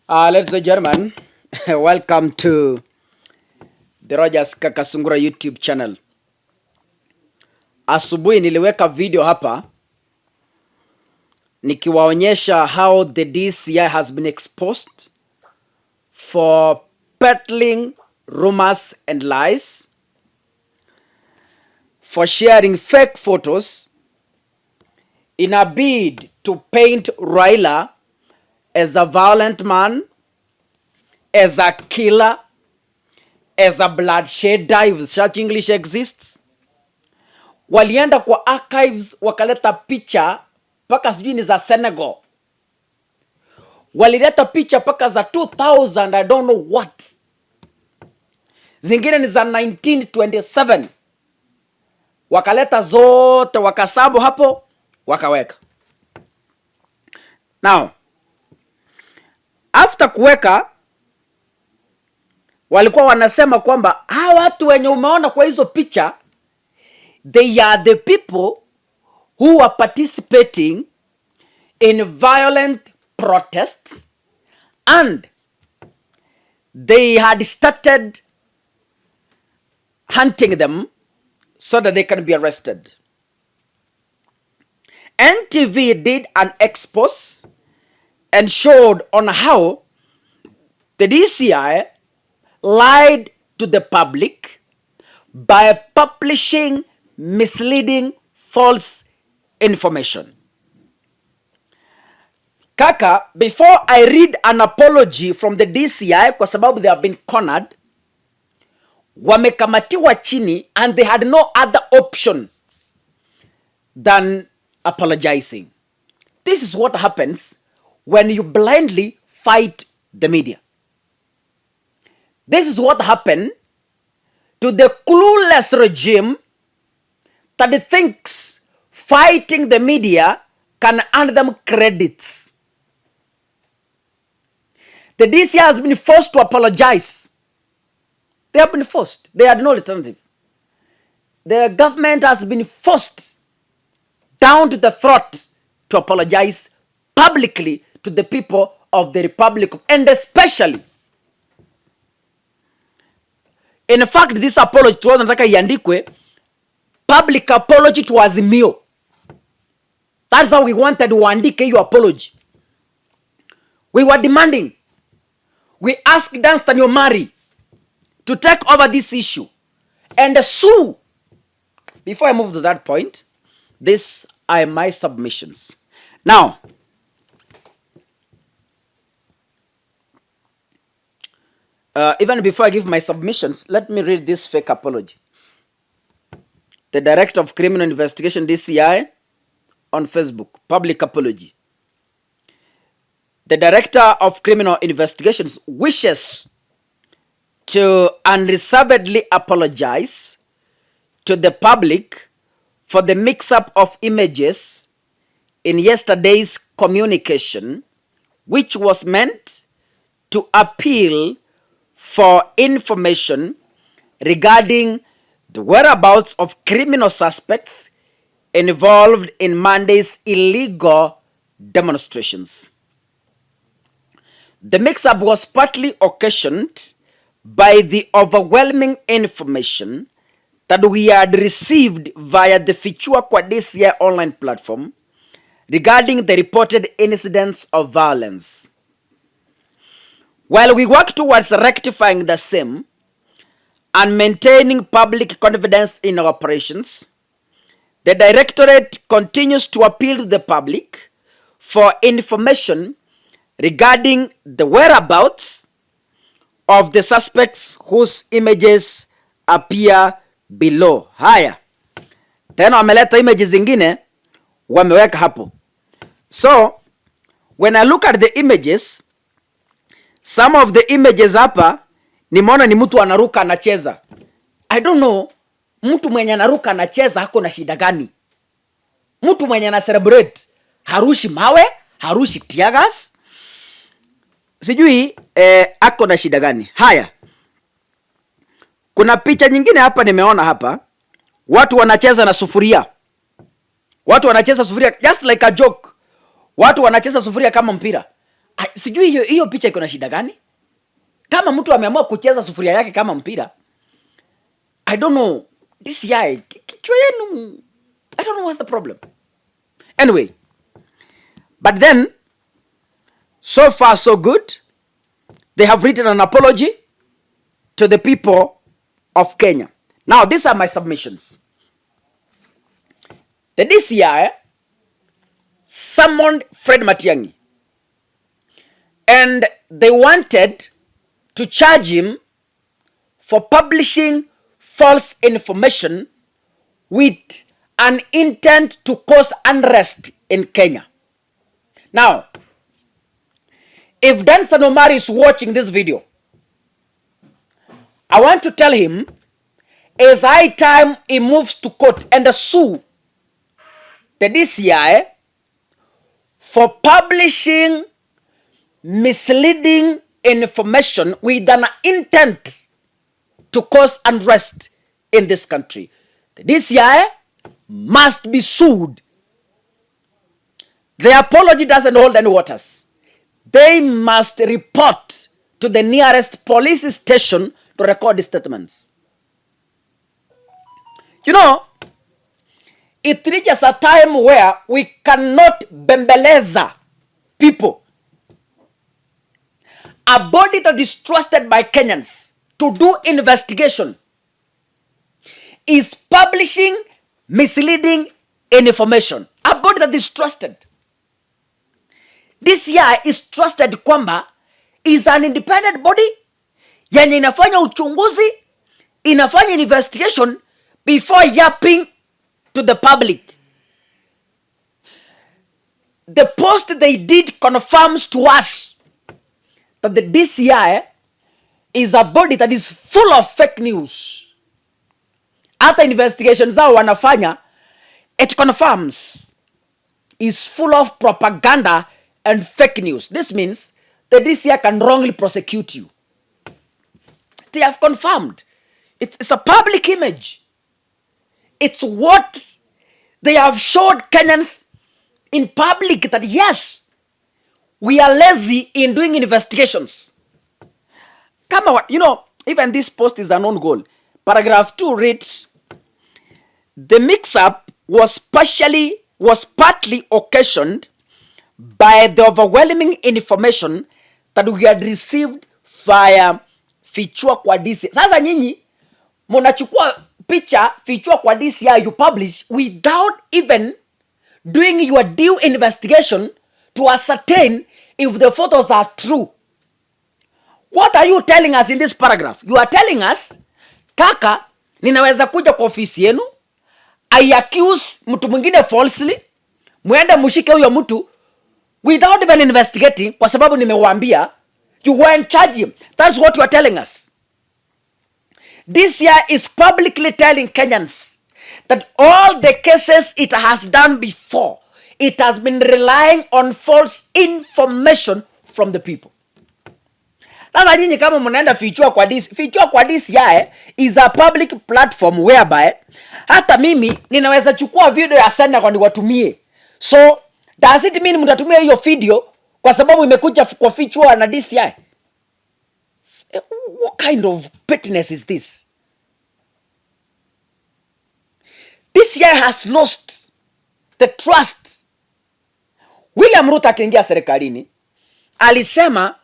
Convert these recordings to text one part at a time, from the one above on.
Ladies and gentlemen, welcome to the Rogers Kakasungura YouTube channel. Asubuhi niliweka video hapa nikiwaonyesha how the DCI has been exposed for peddling rumors and lies, for sharing fake photos in a bid to paint Raila as a violent man, as a killer, as a bloodshedder, if such English exists. Walienda kwa archives wakaleta picha paka sijui ni za Senegal. Walileta picha paka za 2000, I don't know what. Zingine ni za 1927. Wakaleta zote wakasabu hapo wakaweka. Now, after kuweka walikuwa wanasema kwamba hawa watu wenye umeona kwa hizo picha, they are the people who are participating in violent protests and they had started hunting them so that they can be arrested. NTV did an expose and showed on how the DCI lied to the public by publishing misleading false information. Kaka, before I read an apology from the DCI kwa sababu they have been cornered, wamekamatiwa chini and they had no other option than apologizing. This is what happens when you blindly fight the media. This is what happened to the clueless regime that thinks fighting the media can earn them credits. The DCI has been forced to apologize. They have been forced. They had no alternative. The government has been forced down to the throat to apologize publicly to the people of the Republic, and especially, in fact, this apology tunataka iandikwe public apology to Azimio. That's how we wanted to uandike your apology. We were demanding. We asked Danstan Yomari to take over this issue and sue. Before I move to that point, these are my submissions. Now, even before I give my submissions, let me read this fake apology. The Director of Criminal Investigation, DCI, on Facebook, public apology. The Director of Criminal Investigations wishes to unreservedly apologize to the public for the mix-up of images in yesterday's communication, which was meant to appeal for information regarding the whereabouts of criminal suspects involved in Monday's illegal demonstrations. The mix-up was partly occasioned by the overwhelming information that we had received via the Fichua kwa DCI online platform regarding the reported incidents of violence. While we work towards rectifying the same and maintaining public confidence in our operations, the Directorate continues to appeal to the public for information regarding the whereabouts of the suspects whose images appear below. Haya, tena wameleta images zingine wameweka hapo. So when I look at the images, some of the images hapa nimeona ni mtu anaruka anacheza. I don't know, mtu mwenye anaruka anacheza hako na shida gani? Mtu mwenye ana celebrate harushi mawe, harushi tiagas, sijui ako na shida gani. Haya, kuna picha nyingine hapa nimeona hapa, watu wanacheza na sufuria. Watu wanacheza sufuria just like a joke. Watu wanacheza sufuria kama mpira. Sijui hiyo picha iko na shida gani? Kama mtu ameamua kucheza sufuria yake kama mpira, I don't know, DCI kichwa yenu, I don't know what's the problem. Anyway, but then so far so good. They have written an apology to the people of Kenya. Now these are my submissions. The DCI summoned Fred Matiang'i and they wanted to charge him for publishing false information with an intent to cause unrest in Kenya. Now, if Danson Omari is watching this video, I want to tell him it's high time he moves to court and sue the DCI for publishing misleading information with an intent to cause unrest in this country. The DCI must be sued. The apology doesn't hold any waters. They must report to the nearest police station to record the statements. You know, it reaches a time where we cannot bembeleza people. A body that is trusted by Kenyans to do investigation is publishing misleading information. A body that is trusted. DCI is trusted kwamba is an independent body yenye inafanya uchunguzi, inafanya investigation before yapping to the public. The post they did confirms to us that the DCI is a body that is full of fake news. Hata investigation zao wanafanya, it confirms is full of propaganda and fake news. This means the DCI can wrongly prosecute you. They have confirmed. It's a public image. It's what they have showed Kenyans in public that yes, we are lazy in doing investigations. Come on, you know, even this post is an own goal. Paragraph 2 reads, the mix-up was partly occasioned by the overwhelming information that we had received via fichua kwa DCI. Sasa nyinyi munachukua picha fichua kwa DCI you publish without even doing your due investigation to ascertain if the photos are true. What are you telling us in this paragraph? You are telling us, kaka, ninaweza kuja kwa ofisi yenu, I accuse mtu mwingine falsely, muende mushike huyo mtu without even investigating, kwa sababu nimewaambia, you won't charge him. That's what you are telling us. DCI is publicly telling Kenyans that all the cases it has done before, it has been relying on false information from the people. Sasa nyinyi kama mnaenda fichua kwa DCI is a public platform whereby hata mimi ninaweza chukua video ya Senda kwa niwatumie. So does it mean mtatumia hiyo video kwa sababu imekuja kwa fichua na DCI? What kind of pettiness is this? DCI has lost the trust. William Ruto akiingia serikalini alisema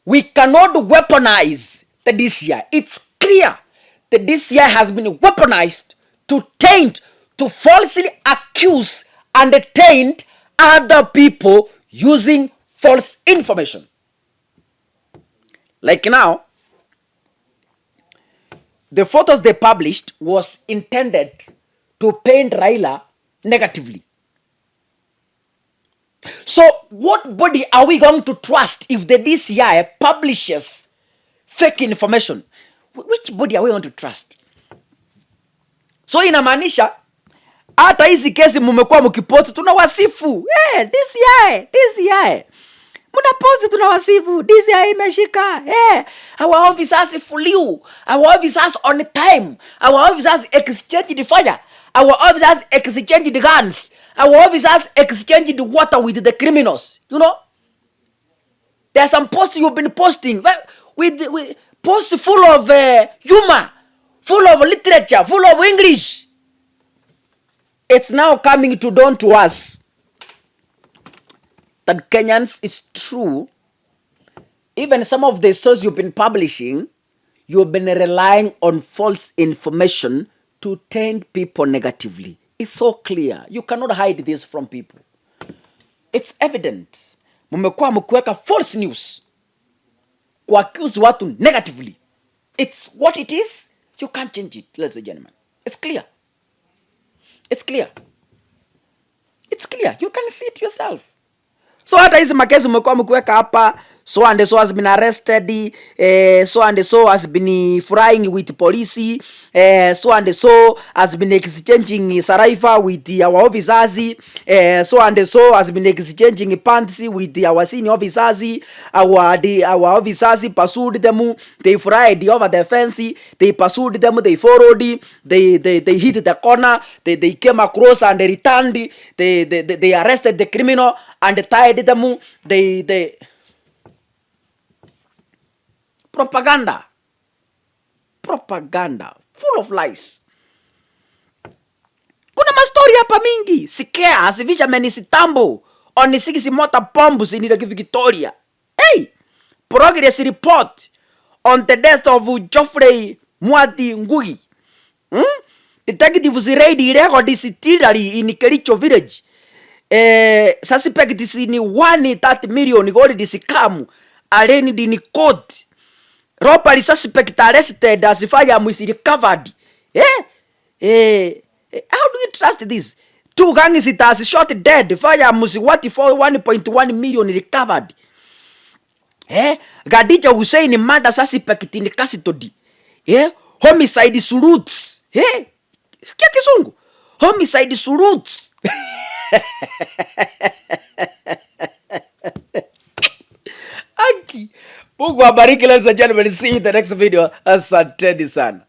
we cannot weaponize the DCI. It's clear the DCI has been weaponized to taint, to falsely accuse and taint other people using false information. Like now, the photos they published was intended to paint Raila negatively. So what body are we going to trust if the DCI publishes fake information? Which body are we going to trust? So inamaanisha hata hizi kesi mmekuwa mkipost tunawasifu. DCI. Mnapost tunawasifu. DCI imeshika. Our officers flew. Our officers on time. Our officers exchanged fire. Our officers exchanged guns. Our officers exchanged water with the criminals. You know? There are some posts you've been posting with posts full of humor, full of literature, full of English. It's now coming to dawn to us that Kenyans, is true. Even some of the stories you've been publishing, you've been relying on false information to tend people negatively. It's so clear. You cannot hide this from people. It's evident. Mmekuwa mkiweka false news kuaccuse watu negatively. It's what it is. You can't change it, ladies and gentlemen. It's clear. It's clear. It's clear. You can see it yourself. So hata hizi makesi mmekuwa mkiweka hapa, so and so has been arrested, so and so has been flying with police, so and so has been exchanging saliva with our officers, so and so has been exchanging pants with our senior officers. Our officers pursued them, they fried over the fence, they pursued them, they followed, they hit the corner, they came across and they returned, they arrested the criminal and tied them. They propaganda full of lies. Kuna mastori hapa mingi. Sikia asivisha menisitambo on 6 motor bombs in Victoria. Hey, progress report on the death of Geoffrey Mwati Ngugi. Detectives raid illegal distillery in Kericho village. Suspect is in 130 million gold discam arraigned in court. Robbery suspect arrested as firearm is recovered. How do you trust this? 2 gangsters shot dead. Firearms worth for 1.1 million recovered. Gadija Hussein murder suspect in custody. Homicide salutes. Sikia Kisungu. Homicide salutes. Aki. Mungu awabariki ladies and gentlemen. See you in the next video. Asanteni sana.